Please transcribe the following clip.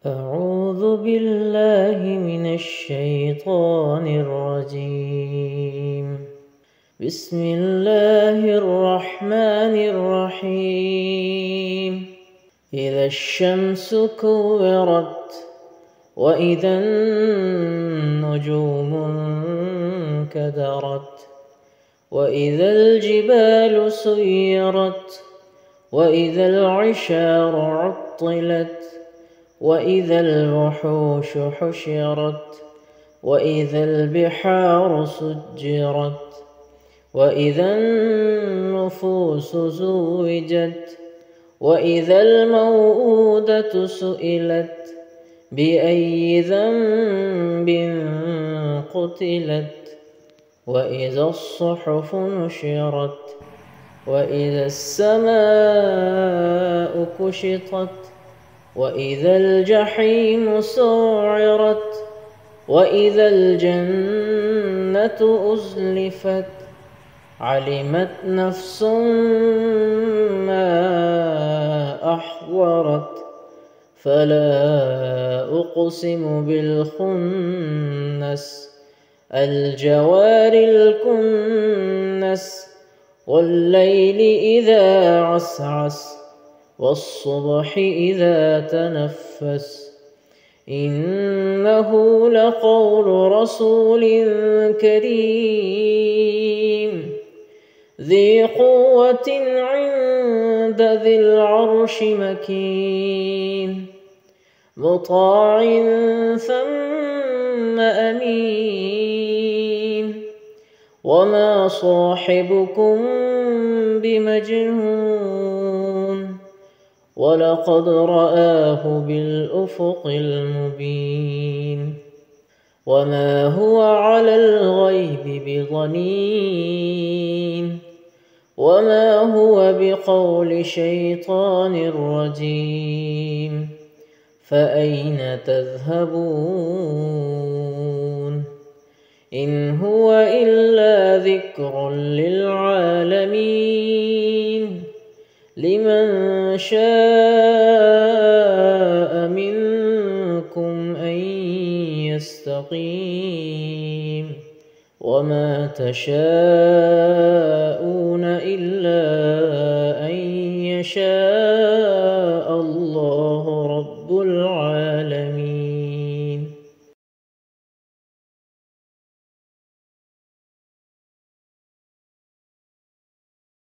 أعوذ بالله من الشيطان الرجيم. بسم الله الرحمن الرحيم. إذا الشمس كورت وإذا النجوم انكدرت وإذا الجبال سيرت وإذا العشار عطلت وإذا الوحوش حشرت وإذا البحار سجرت وإذا النفوس زوجت وإذا الموءودة سئلت بأي ذنب قتلت وإذا الصحف نشرت وإذا السماء كشطت وإذا الجحيم سعرت وإذا الجنة أزلفت علمت نفس ما أحضرت فلا أقسم بالخنس الجوار الكنس والليل إذا عسعس والصبح إذا تنفس إنه لقول رسول كريم ذي قوة عند ذي العرش مكين مطاع ثم أمين وما صاحبكم بمجنون ولقد رآه بالأفق المبين وما هو على الغيب بضنين وما هو بقول شيطان رجيم فأين تذهبون إن هو إلا ذكر للعالمين لمن شاء منكم أن يستقيم وما تشاءون إلا أن يشاء